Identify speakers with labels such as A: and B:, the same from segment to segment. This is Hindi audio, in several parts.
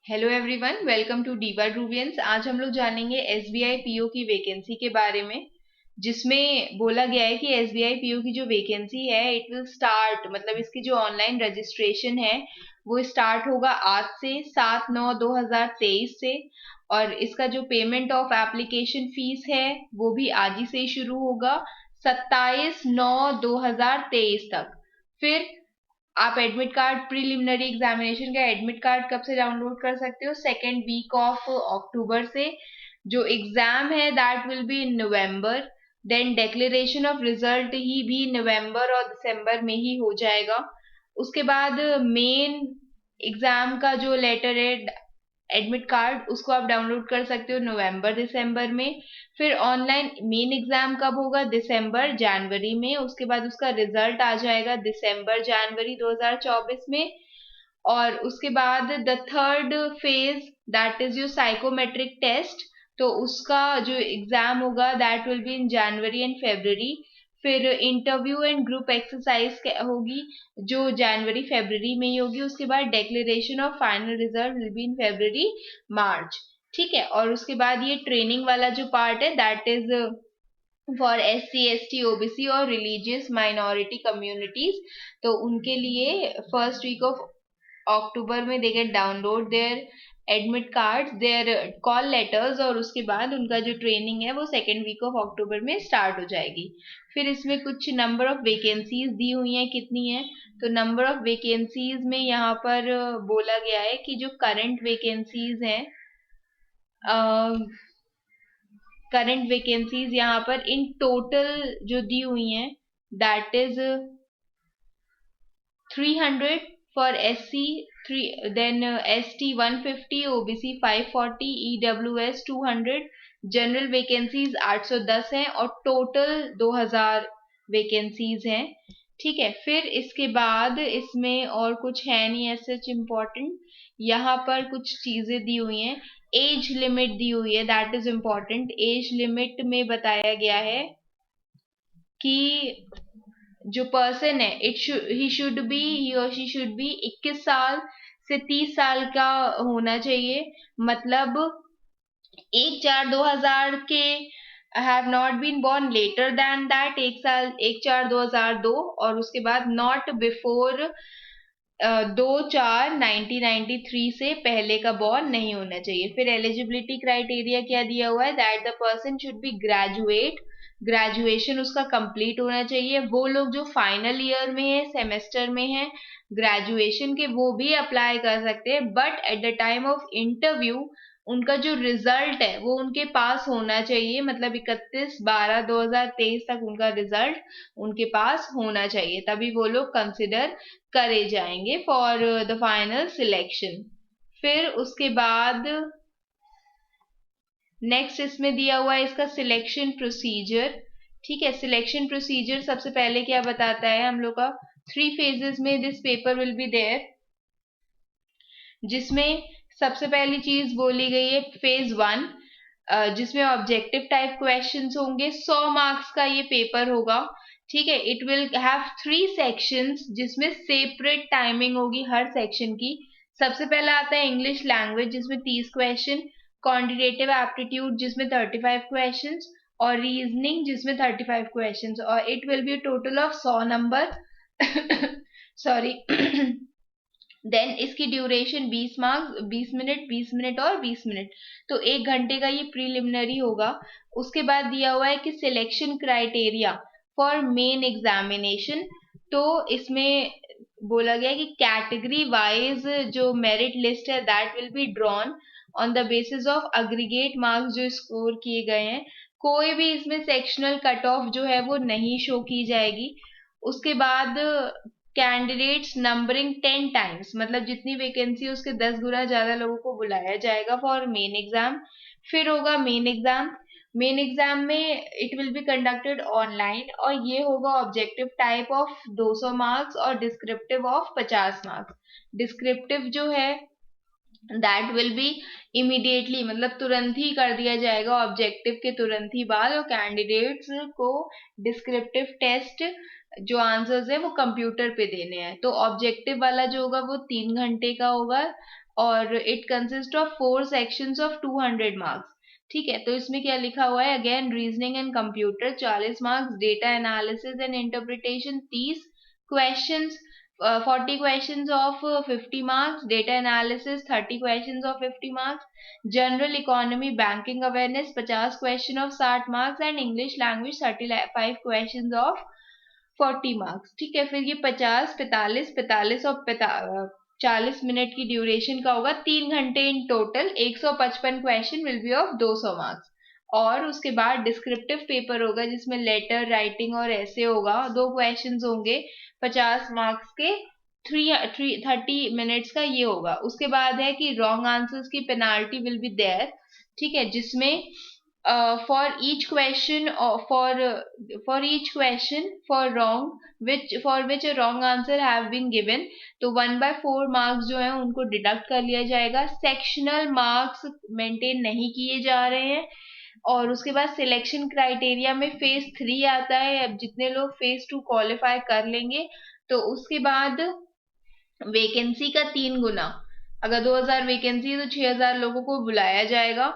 A: हेलो एवरीवन, वेलकम टू डीवा ड्रूवियंस। आज हम लोग जानेंगे एसबीआई पीओ की वैकेंसी के बारे में, जिसमें बोला गया है कि एसबीआई पीओ की जो वैकेंसी है इट विल स्टार्ट, मतलब इसकी जो ऑनलाइन रजिस्ट्रेशन है वो स्टार्ट होगा आज से 7/9/2023 से। और इसका जो पेमेंट ऑफ एप्लीकेशन फीस है वो भी आज ही से शुरू होगा, 27/9/2023 तक। फिर आप एडमिट कार्ड, प्रीलिमिनरी एग्जामिनेशन का एडमिट कार्ड कब से डाउनलोड कर सकते हो? सेकेंड वीक ऑफ अक्टूबर से। जो एग्जाम है that will be in November. Then declaration of result ही भी नवंबर और दिसंबर में ही हो जाएगा। उसके बाद मेन एग्जाम का जो लेटर है, एडमिट कार्ड, उसको आप डाउनलोड कर सकते हो नवंबर दिसंबर में। फिर ऑनलाइन मेन एग्जाम कब होगा? दिसंबर जनवरी में। उसके बाद उसका रिजल्ट आ जाएगा दिसंबर जनवरी 2024 में। और उसके बाद the third phase that is your psychometric test, तो उसका जो एग्जाम होगा that will be in January and February. फिर इंटरव्यू एंड ग्रुप एक्सरसाइज होगी जो जनवरी फेब्रवरी में ही होगी। उसके बाद declaration of final result will be in February March. ठीक है। और उसके बाद ये ट्रेनिंग वाला जो पार्ट है that is for SC ST OBC और रिलीजियस माइनॉरिटी कम्युनिटीज। तो उनके लिए फर्स्ट वीक ऑफ अक्टूबर में they get download their admit card, their call letters, और उसके बाद उनका जो ट्रेनिंग है वो सेकेंड वीक ऑफ अक्टूबर में स्टार्ट हो जाएगी। फिर इसमें कुछ नंबर ऑफ वैकेंसीज दी हुई हैं, कितनी है? तो नंबर ऑफ वैकेंसीज में यहाँ पर बोला गया है कि जो करंट वैकेंसीज हैं, करंट वैकेंसीज यहाँ पर इन टोटल जो दी हुई हैं that is 300 for SC, 3 then ST 150, OBC 540, EWS 200। General vacancies 810 हैं और टोटल 2000 वैकेंसीज हैं। ठीक है। फिर इसके बाद इसमें और कुछ है नहीं ऐसे इम्पोर्टेंट। यहाँ पर कुछ चीजें दी हुई हैं। एज लिमिट दी हुई है, that is important. Age limit में बताया गया है कि जो पर्सन है ही शुड बी, ही और शी शुड बी 21 साल से 30 साल का होना चाहिए। मतलब 1/4/2000 के have not been born later than that, 1/4/2002। और उसके बाद नॉट बिफोर 2/4/1993 से पहले का बॉर्न नहीं होना चाहिए। फिर एलिजिबिलिटी क्राइटेरिया क्या दिया हुआ है? That the person should be graduate, graduation उसका कंप्लीट होना चाहिए। वो लोग जो फाइनल ईयर में है, सेमेस्टर में है ग्रेजुएशन के, वो भी अप्लाई कर सकते हैं, but at the time of interview उनका जो रिजल्ट है वो उनके पास होना चाहिए। मतलब 31/12/2023 तक उनका रिजल्ट उनके पास होना चाहिए, तभी वो लोग कंसिडर करे जाएंगे फॉर द फाइनल सिलेक्शन। फिर उसके बाद नेक्स्ट इसमें दिया हुआ है इसका सिलेक्शन प्रोसीजर। ठीक है। सिलेक्शन प्रोसीजर सबसे पहले क्या बताता है हम लोग का? 3 फेजेस में this paper will be there, जिसमें सबसे पहली चीज बोली गई है फेज 1, जिसमें ऑब्जेक्टिव टाइप क्वेश्चंस होंगे। 100 मार्क्स का ये पेपर होगा। ठीक है। इट विल हैव 3 सेक्शंस जिसमें सेपरेट टाइमिंग होगी हर सेक्शन की। सबसे पहला आता है इंग्लिश लैंग्वेज जिसमें 30 क्वेश्चन, क्वांटिटेटिव एप्टीट्यूड जिसमें 35 क्वेश्चंस, और रीजनिंग जिसमें 35 क्वेश्चंस, और it will be total of 100 number. Sorry. Then इसकी ड्यूरेशन 20 मार्क्स, 20 मिनट, 20 मिनट और 20 मिनट, तो 1 घंटे का ये प्रीलिमिनरी होगा। उसके बाद दिया हुआ है कि selection criteria for main examination. तो इसमें बोला गया कि कैटेगरी वाइज जो मेरिट लिस्ट है that will be drawn on the basis of aggregate marks जो स्कोर किए गए हैं। कोई भी इसमें सेक्शनल कट ऑफ जो है वो नहीं शो की जाएगी। उसके बाद कैंडिडेट्स नंबरिंग 10 टाइम्स, मतलब जितनी वैकेंसी उसके 10 गुना ज्यादा लोगों को बुलाया जाएगा फॉर मेन एग्जाम। फिर होगा मेन एग्जाम। मेन एग्जाम में it will be conducted online, और ये होगा ऑब्जेक्टिव टाइप ऑफ 200 मार्क्स और डिस्क्रिप्टिव ऑफ 50 मार्क्स। डिस्क्रिप्टिव जो है दैट विल बी इमीडिएटली, मतलब तुरंत ही कर दिया जाएगा ऑब्जेक्टिव के तुरंत ही बाद, और कैंडिडेट्स को डिस्क्रिप्टिव टेस्ट जो आंसर्स है वो कंप्यूटर पे देने हैं। तो ऑब्जेक्टिव वाला जो होगा वो 3 घंटे का होगा, और it consist of 4 sections of 200 marks. ठीक है, तो इसमें क्या लिखा हुआ है, again reasoning and computer 40 marks, data analysis and interpretation 30 questions, 40 questions of 50 marks, data analysis 30 questions of 50 marks, general economy banking awareness 50 question of 60 marks and English language 35 questions of 40 marks. ठीक है, फिर ये 50, 45, 45 और 40 मिनट की ड्यूरेशन का होगा, 3 घंटे in total, 155 question will be of 200 marks. और उसके बाद डिस्क्रिप्टिव पेपर होगा जिसमें लेटर राइटिंग और ऐसे होगा, 2 क्वेश्चंस होंगे 50 मार्क्स के, 30 मिनट्स का ये होगा। उसके बाद है कि रॉन्ग आंसर्स की पेनाल्टी विल बी देयर। ठीक है, जिसमें for each question or for each question for which a wrong answer have been given, तो 1/4 मार्क्स जो है उनको डिडक्ट कर लिया जाएगा। सेक्शनल मार्क्स मेंटेन नहीं किए जा रहे हैं। और उसके बाद सिलेक्शन क्राइटेरिया में फेज 3 आता है। अब जितने लोग फेज 2 क्वालिफाई कर लेंगे तो उसके बाद वैकेंसी का 3 गुना, अगर 2000 वैकेंसी है तो 6000 लोगों को बुलाया जाएगा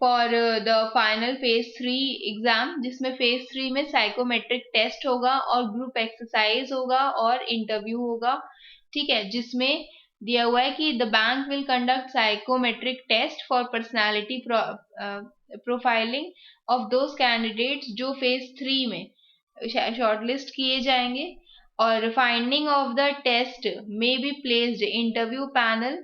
A: for the final phase 3 exam, जिसमें फेज 3 में साइकोमेट्रिक टेस्ट होगा और ग्रुप एक्सरसाइज होगा और इंटरव्यू होगा। ठीक है, जिसमें दिया हुआ है कि the bank will conduct psychometric test for personality profiling of those candidates जो फेज 3 में शॉर्टलिस्ट किए जाएंगे। और finding of the test may be placed interview panel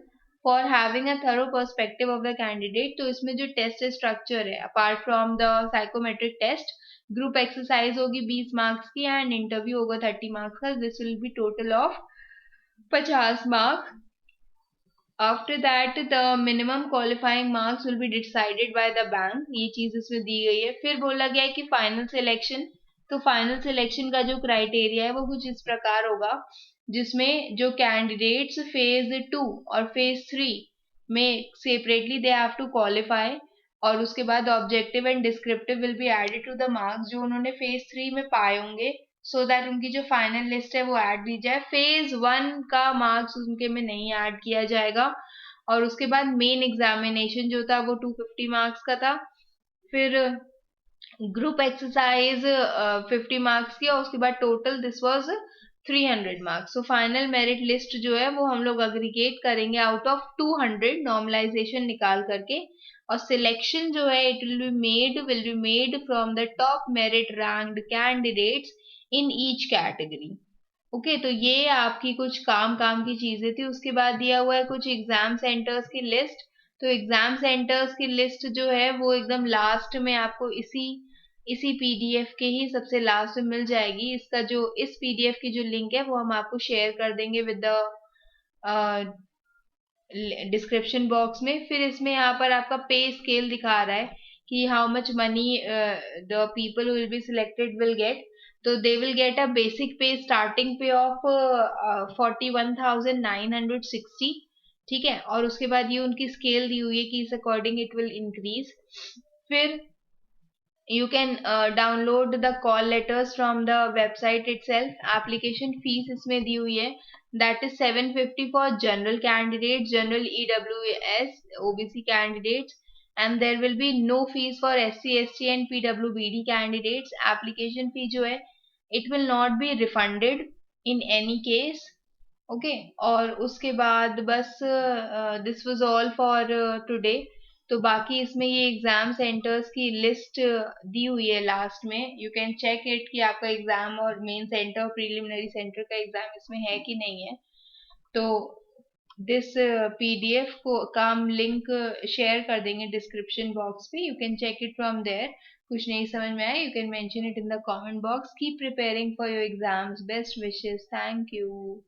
A: for having a thorough perspective of the candidate. तो इसमें जो टेस्ट स्ट्रक्चर है, apart from the psychometric test, group exercise होगी 20 मार्क्स की एंड इंटरव्यू होगा 30 मार्क्स का। This will be total of 50 marks. After that the minimum qualifying marks will be decided by the bank. ये चीज इसमें दी गई है। फिर बोला गया है कि फाइनल सिलेक्शन, तो फाइनल सिलेक्शन का जो क्राइटेरिया है वो कुछ इस प्रकार होगा, जिसमें जो कैंडिडेट्स फेज 2 और फेज 3 में separately they have to qualify, और उसके बाद objective and descriptive will be added to the marks जो उन्होंने फेज 3 में पाए होंगे, सो दैट उनकी जो फाइनल लिस्ट है वो ऐड की जाए। फेज 1 का मार्क्स उनके में नहीं ऐड किया जाएगा। और उसके बाद मेन एग्जामिनेशन जो था वो 250 मार्क्स का था। फिर ग्रुप एक्सरसाइज 50 मार्क्स की, और उसके बाद total this was 300 marks. So final merit list जो है वो हम लोग अग्रीगेट करेंगे आउट ऑफ 200 नॉर्मलाइजेशन निकाल करके, और सिलेक्शन जो है it will be made from the top merit ranked candidates in each category. Okay, तो ये आपकी कुछ काम की चीजें थी। उसके बाद दिया हुआ है कुछ एग्जाम सेंटर्स की लिस्ट। तो एग्जाम सेंटर्स की लिस्ट जो है वो एकदम लास्ट में आपको इसी पीडीएफ के ही सबसे लास्ट में मिल जाएगी। इसका जो इस पीडीएफ की जो लिंक है वो हम आपको शेयर कर देंगे विद द डिस्क्रिप्शन बॉक्स में। फिर इसमें यहाँ पर आपका पे स्केल दिखा रहा है कि how much money the people will be selected will get. तो they will get a basic pay starting pay of 41,960। ठीक है, और उसके बाद ये उनकी स्केल दी हुई है कि इस अकॉर्डिंग इट विल इंक्रीज। फिर you can download the call letters from the website itself। application fees इसमें दी हुई है, that is 750 for general candidates, general EWS OBC candidates, and there will be no fees for SC ST and PWBD candidates। application fee जो है it will not be refunded in any case। Okay, और उसके बाद बस this was all for today. तो बाकी इसमें ये एग्जाम सेंटर्स की लिस्ट दी हुई है लास्ट में, यू कैन चेक इट कि आपका एग्जाम और मेन सेंटर और प्रीलिमिनरी सेंटर का एग्जाम इसमें है कि नहीं है। तो दिस पीडीएफ को का हम लिंक शेयर कर देंगे डिस्क्रिप्शन बॉक्स पे, you can check it from there. कुछ नहीं समझ में आया, you can mention it in the comment box. Keep preparing for your exams, best wishes, thank you.